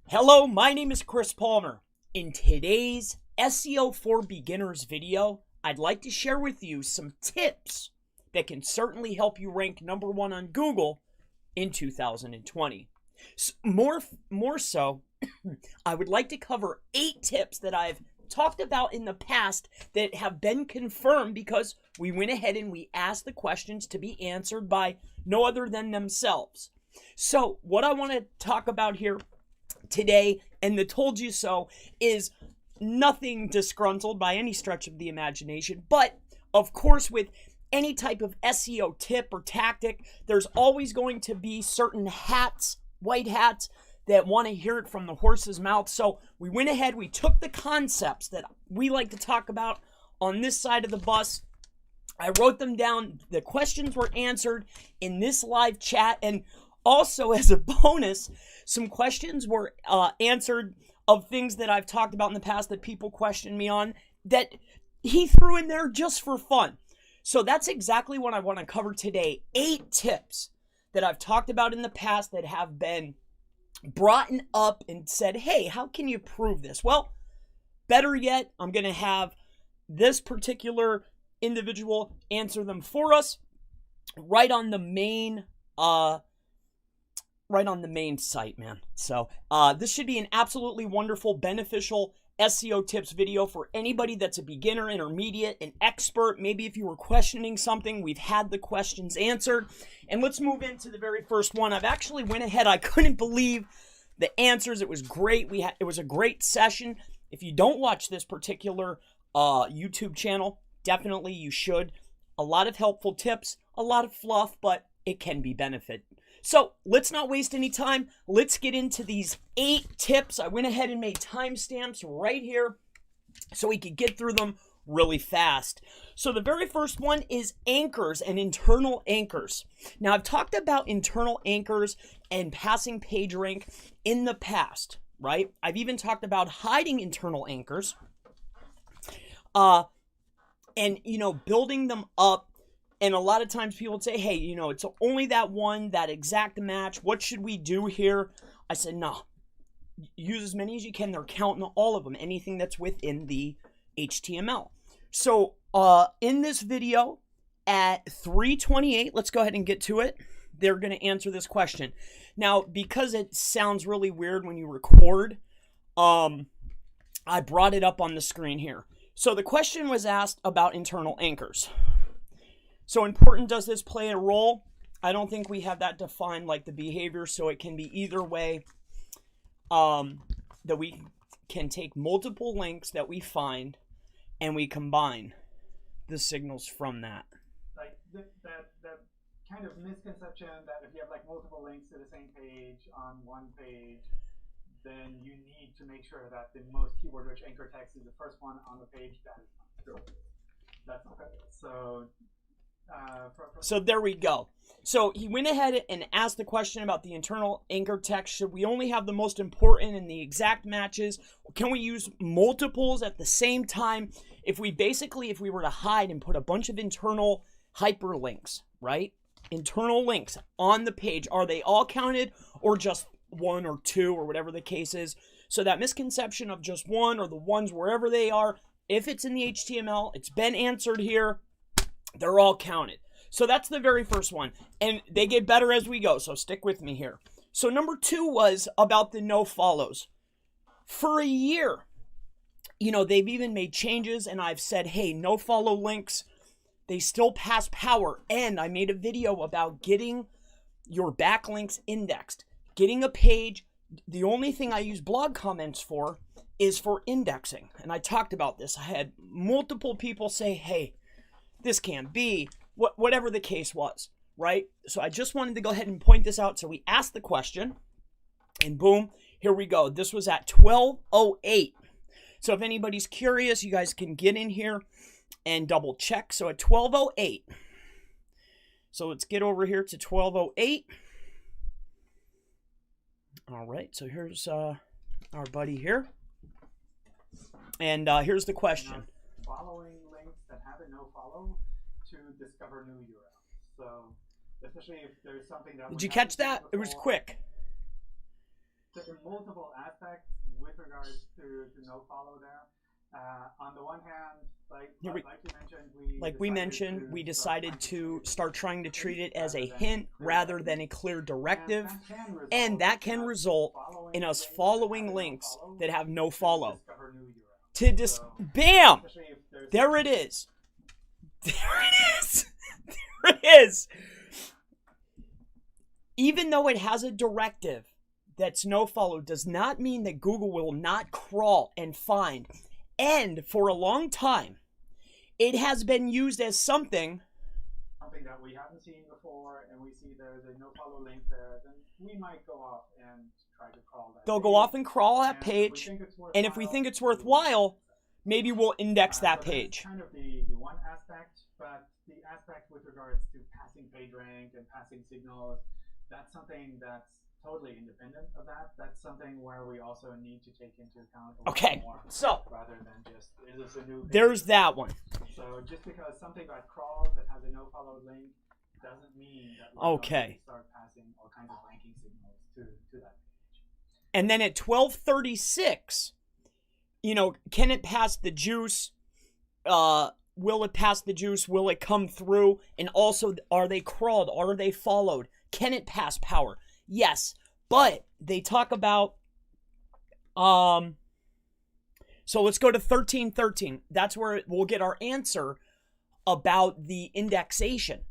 Hello, my name is Chris Palmer. In today's SEO for Beginners video, I'd like to share with you some tips that can certainly help you rank #1 on Google in 2020. More so, I would like to cover 8 tips that I've talked about in the past that have been confirmed because we went ahead and we asked the questions to be answered by no other than themselves. So what I want to talk about here today, and the told you so, is nothing disgruntled by any stretch of the imagination, but of course with any type of SEO tip or tactic, there's always going to be certain hats, white hats, that want to hear it from the horse's mouth. So we went ahead, we took the concepts that we like to talk about on this side of the bus. I wrote them down. The questions were answered in this live chat, and also as a bonus, some questions were answered of things that I've talked about in the past that people questioned me on that he threw in there just for fun. So that's exactly what I want to cover today. 8 tips that I've talked about in the past that have been brought up and said, hey, how can you prove this? Well, better yet, I'm going to have this particular individual answer them for us right on the main site, man. So this should be an absolutely wonderful, beneficial SEO tips video for anybody that's a beginner, intermediate, an expert. Maybe if you were questioning something, we've had the questions answered. And let's move into the very first one. I've actually went ahead. I couldn't believe the answers. It was great. It was a great session. If you don't watch this particular YouTube channel, definitely you should. A lot of helpful tips, a lot of fluff, but it can be benefit. So let's not waste any time. Let's get into these 8 tips. I went ahead and made timestamps right here so we could get through them really fast. So the very first one is anchors and internal anchors. Now I've talked about internal anchors and passing page rank in the past, right? I've even talked about hiding internal anchors and, building them up. And a lot of times people would say, hey, it's only that one, that exact match. What should we do here? I said, no, use as many as you can. They're counting all of them, anything that's within the HTML. So in this video at 3:28, let's go ahead and get to it. They're going to answer this question. Now, because it sounds really weird when you record, I brought it up on the screen here. So the question was asked about internal anchors. So important does this play a role? I don't think we have that defined like the behavior, so it can be either way that we can take multiple links that we find and we combine the signals from that. Like that kind of misconception that if you have like multiple links to the same page on one page, then you need to make sure that the most keyword-rich anchor text is the first one on the page. That is not true. That's not right. So there we go. So he went ahead and asked the question about the internal anchor text. Should we only have the most important and the exact matches? Can we use multiples at the same time? If we were to hide and put a bunch of internal hyperlinks, right? Internal links on the page, are they all counted or just 1 or 2 or whatever the case is? So that misconception of just one or the ones wherever they are, if it's in the HTML, it's been answered here. They're all counted. So that's the very first one. And they get better as we go, so stick with me here. So number 2 was about the no follows. For a year, they've even made changes, and I've said, hey, no follow links, they still pass power. And I made a video about getting your backlinks indexed. Getting a page, the only thing I use blog comments for is for indexing. And I talked about this. I had multiple people say, hey, this can't be, whatever the case was, right? So I just wanted to go ahead and point this out. So we asked the question, and boom, here we go. This was at 12:08. So if anybody's curious, you guys can get in here and double check. So at 12:08. So let's get over here to 12:08. All right, so here's our buddy here. And here's the question. Following links that have a no follow to discover new URLs. So especially if there's something that did you catch that? It was quick. To are multiple aspects with regards to no follow there. On the one hand, like you mentioned, we decided to start trying to treat it as a hint rather than a clear directive, and that can result in us following links that have no follow. Bam! There it is. There it is. There it is. Even though it has a directive that's no follow, does not mean that Google will not crawl and find. And for a long time, it has been used as something that we haven't seen before, and we see there's a no follow link there, then we might go off and try to crawl that. They'll go off and crawl that page, and if we think it's worthwhile, maybe we'll index that page. That's kind of the one aspect, but the aspect with regards to passing page rank and passing signals, that's something that's totally independent of that. That's something where we also need to take into account a lot more, so rather than just, is this a new page? There's that one. So just because something got crawled that has a no follow link doesn't mean that we start passing all kinds of ranking signals to that page. And then at 12:36, can it pass the juice? Will it pass the juice? Will it come through? And also, are they crawled? Are they followed? Can it pass power? Yes, but they talk about, so let's go to 13:13. That's where we'll get our answer about the indexation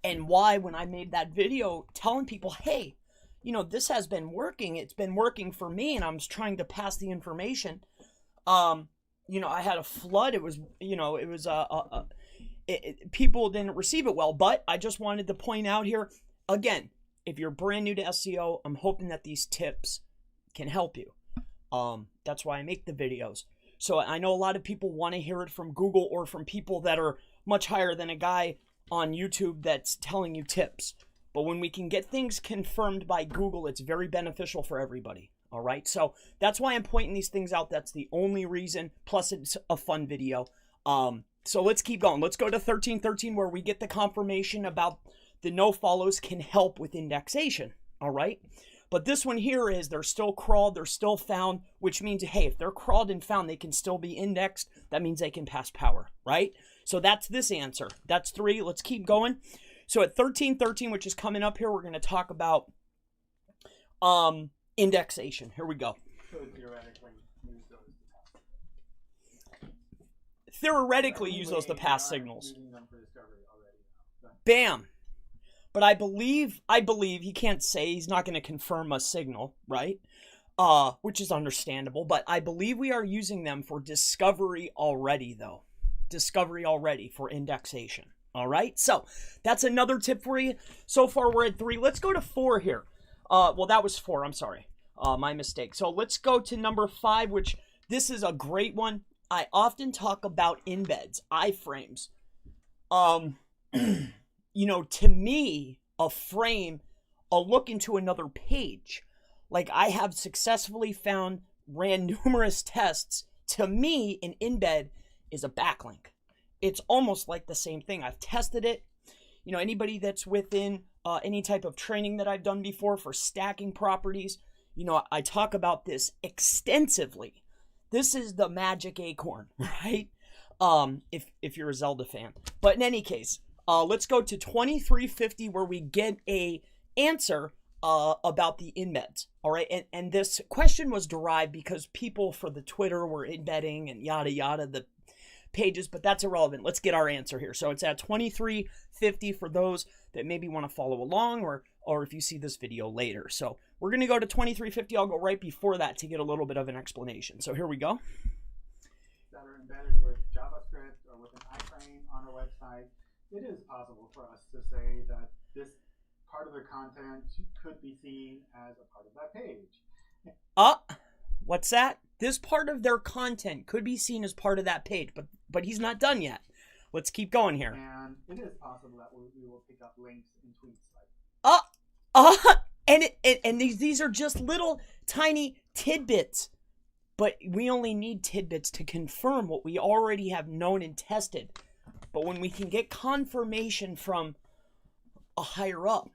and why, when I made that video telling people, hey, this has been working. It's been working for me, and I'm trying to pass the information. I had a flood. It was, people didn't receive it well, but I just wanted to point out here, again, if you're brand new to SEO, I'm hoping that these tips can help you. That's why I make the videos. So I know a lot of people want to hear it from Google or from people that are much higher than a guy on YouTube that's telling you tips. But when we can get things confirmed by Google, it's very beneficial for everybody. All right, so that's why I'm pointing these things out. That's the only reason. Plus, it's a fun video. So let's keep going. Let's go to 13:13 where we get the confirmation about the no follows can help with indexation, all right? But this one here is they're still crawled, they're still found, which means, hey, if they're crawled and found, they can still be indexed. That means they can pass power, right? So that's this answer. That's 3. Let's keep going. So at 13:13, which is coming up here, we're going to talk about indexation. Here we go. So theoretically, use those to pass. Theoretically, use those to pass signals. Using them for discovery already. Bam. But I believe he can't say, he's not going to confirm a signal, right? Which is understandable, but I believe we are using them for discovery already, though. Discovery already for indexation. All right, so that's another tip for you. So far, we're at 3. Let's go to 4 here. Well, that was 4. I'm sorry. My mistake. So let's go to number 5, which this is a great one. I often talk about embeds, iframes. To me, a frame, a look into another page. Like I have successfully ran numerous tests. To me, an embed is a backlink. It's almost like the same thing. I've tested it. Anybody that's within any type of training that I've done before for stacking properties, I talk about this extensively. This is the magic acorn, right? If you're a Zelda fan. But in any case, let's go to 2350 where we get a answer about the embeds. All right, and this question was derived because people for the Twitter were embedding and yada yada the pages, but that's irrelevant. Let's get our answer here. So it's at 2350 for those that maybe want to follow along or if you see this video later. So we're going to go to 2350. I'll go right before that to get a little bit of an explanation. So here we go. That are embedded with JavaScript or with an iframe on our website. It is possible for us to say that this part of the content could be seen as a part of that page. What's that? This part of their content could be seen as part of that page, but he's not done yet. Let's keep going here. And it is possible that we will pick up links in tweets like and these are just little tiny tidbits, but we only need tidbits to confirm what we already have known and tested. But when we can get confirmation from a higher up,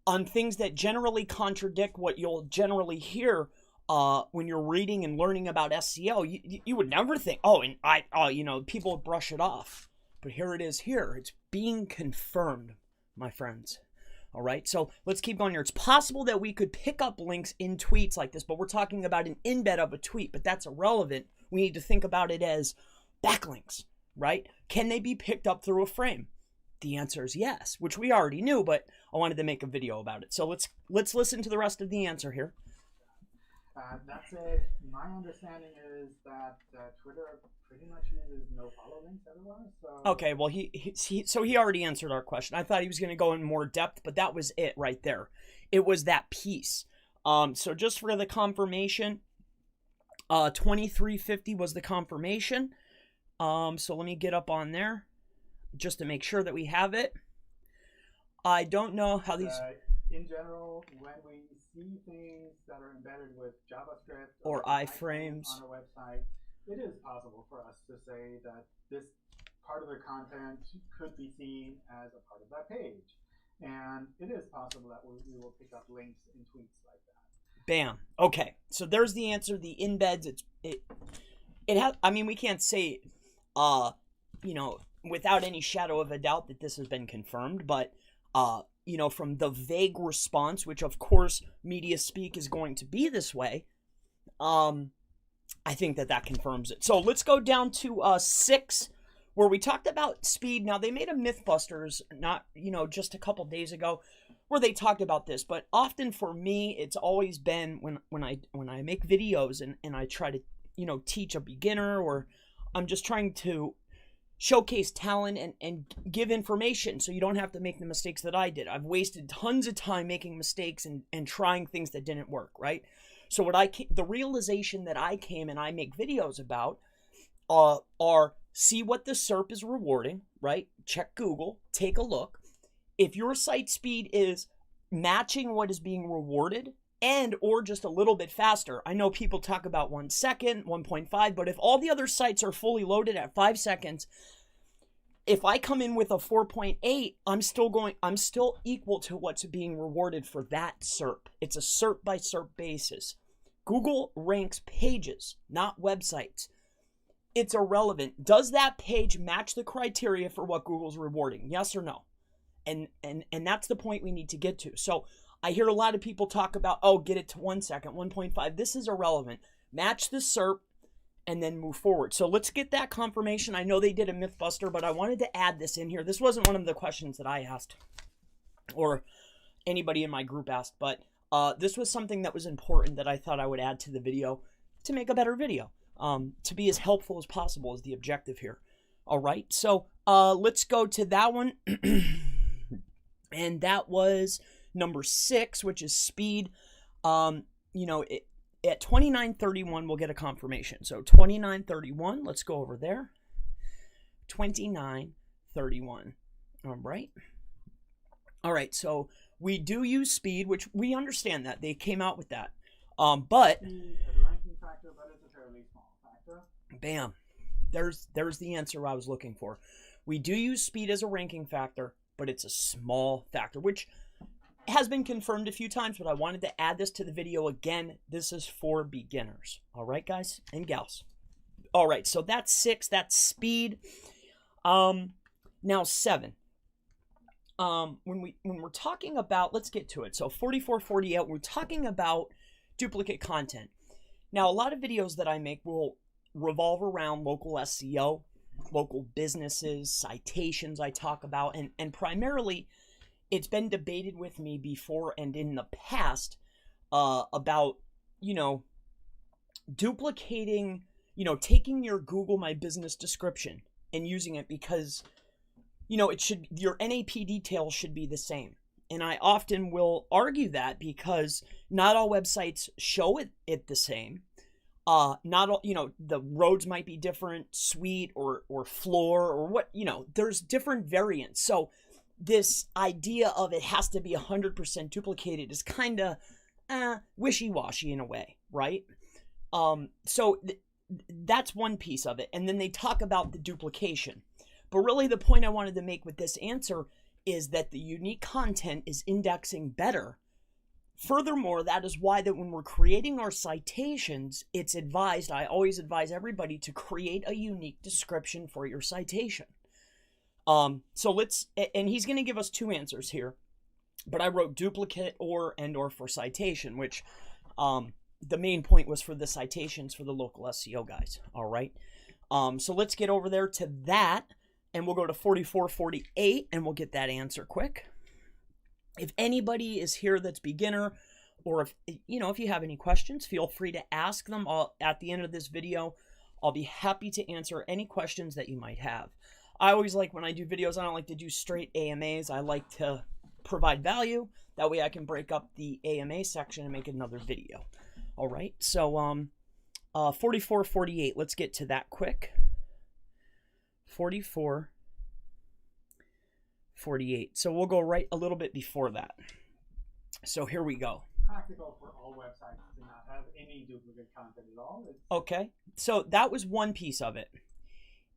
on things that generally contradict what you'll generally hear when you're reading and learning about SEO. You would never think, oh, and people would brush it off. But here it is here. It's being confirmed, my friends. All right, so let's keep going here. It's possible that we could pick up links in tweets like this, but we're talking about an embed of a tweet, but that's irrelevant. We need to think about it as backlinks, right? Can they be picked up through a frame? The answer is yes, which we already knew, but I wanted to make a video about it. So let's listen to the rest of the answer here. That's it. My understanding is that Twitter pretty much uses no follow links everywhere. So Okay, well he already answered our question. I thought he was going to go in more depth, but that was it right there. It was that piece. So just for the confirmation, 2350 was the confirmation. So let me get up on there just to make sure that we have it. I don't know how these... in general, when we see things that are embedded with JavaScript or iframes on our website, it is possible for us to say that this part of the content could be seen as a part of that page. And it is possible that we will pick up links in tweets like that. Bam. Okay, so there's the answer. The embeds, it has, I mean, we can't say, without any shadow of a doubt that this has been confirmed, but, from the vague response, which of course media speak is going to be this way, I think that confirms it. So let's go down to 6, where we talked about speed. Now, they made a Mythbusters, not, just a couple days ago, where they talked about this, but often for me, it's always been when I make videos and I try to, teach a beginner, or I'm just trying to showcase talent and give information so you don't have to make the mistakes that I did. I've wasted tons of time making mistakes and trying things that didn't work, right? So the realization that I came and I make videos about are see what the SERP is rewarding, right? Check Google, take a look. If your site speed is matching what is being rewarded and or just a little bit faster, I know people talk about 1 second, 1.5, but if all the other sites are fully loaded at 5 seconds, if I come in with a 4.8, I'm still equal to what's being rewarded for that SERP. It's a SERP by SERP basis. Google ranks pages, not websites. It's irrelevant. Does that page match the criteria for what Google's rewarding? Yes or no? And that's the point we need to get to. So I hear a lot of people talk about, get it to 1 second, 1.5. This is irrelevant. Match the SERP and then move forward. So let's get that confirmation. I know they did a Mythbuster, but I wanted to add this in here. This wasn't one of the questions that I asked or anybody in my group asked, but this was something that was important that I thought I would add to the video to make a better video, to be as helpful as possible is the objective here. All right, so let's go to that one. And that was number 6, which is speed. At 2931, we'll get a confirmation. So 2931, let's go over there. 2931. All right. All right, so we do use speed, which we understand that. They came out with that. But Speed as a ranking factor, but it's a fairly small factor. Bam. There's the answer I was looking for. We do use speed as a ranking factor, but it's a small factor, which has been confirmed a few times, but I wanted to add this to the video again. This is for beginners. All right, guys and gals. All right, so that's 6. That's speed. Now 7. When we're talking about, let's get to it. So 4448, we're talking about duplicate content. Now, a lot of videos that I make will revolve around local SEO, local businesses, citations I talk about, and primarily it's been debated with me before and in the past about, duplicating, taking your Google My Business description and using it because, your NAP details should be the same. And I often will argue that because not all websites show it the same. Not all, the roads might be different, suite or floor or what, there's different variants. So this idea of it has to be 100% duplicated is kind of wishy-washy in a way, right? So that's one piece of it. And then they talk about the duplication. But really the point I wanted to make with this answer is that the unique content is indexing better. Furthermore, that is why that when we're creating our citations, it's advised, I always advise everybody to create a unique description for your citation. So let's, and he's going to give us two answers here, but I wrote duplicate or for citation, which the main point was for the citations for the local SEO guys. All right. So let's get over there to that, and we'll go to 4448 and we'll get that answer quick. If anybody is here that's beginner, or if you have any questions, feel free to ask them at the end of this video. I'll be happy to answer any questions that you might have. I always like, when I do videos, I don't like to do straight AMAs. I like to provide value. That way I can break up the AMA section and make another video. All right, so 4448, let's get to that quick. 4448. So we'll go right a little bit before that. So here we go. Practical for all websites to not have any duplicate content at all. Okay, so that was one piece of it.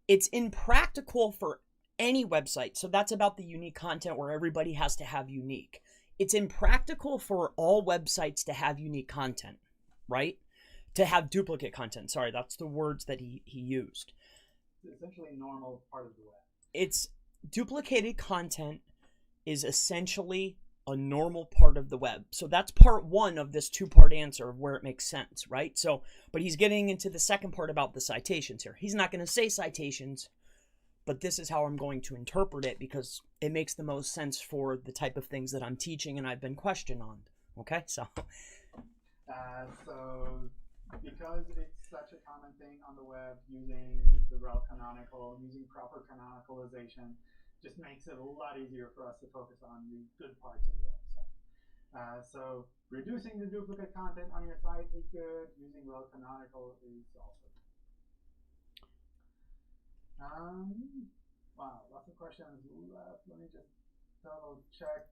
It's impractical for any website. So that's about the unique content where everybody has to have unique. It's impractical for all websites to have unique content, right? To have duplicate content. Sorry, that's the words that he used. It's essentially normal part of the web. It's duplicated content is essentially a normal part of the web. So that's part one of this two-part answer of where it makes sense, right? So, but he's getting into the second part about the citations here. He's not going to say citations, but this is how I'm going to interpret it because it makes the most sense for the type of things that I'm teaching and I've been questioned on. Okay, so. So because it's such a common thing on the web, using the rel canonical, using proper canonicalization, just makes it a lot easier for us to focus on the good parts of the website. So reducing the duplicate content on your site is good. Using rel canonical is also good. Wow, lots of questions left. Let me just double check.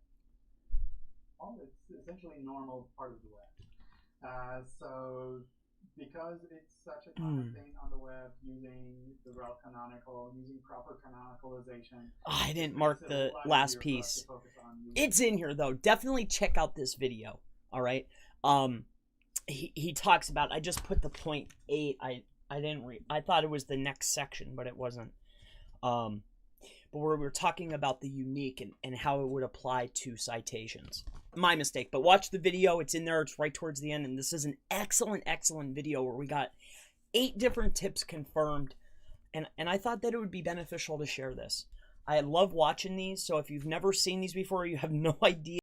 Oh, it's essentially normal part of the web. So because it's such a common thing on the web, using the rel canonical, using proper canonicalization. I didn't mark the last piece. It's in here though. Definitely check out this video. All right. He talks about, I just put the point 8. I didn't read. I thought it was the next section, but it wasn't. But where we're talking about the unique and how it would apply to citations. My mistake, but watch the video. It's in there. It's right towards the end. And this is an excellent, excellent video where we got 8 different tips confirmed. And I thought that it would be beneficial to share this. I love watching these. So if you've never seen these before, you have no idea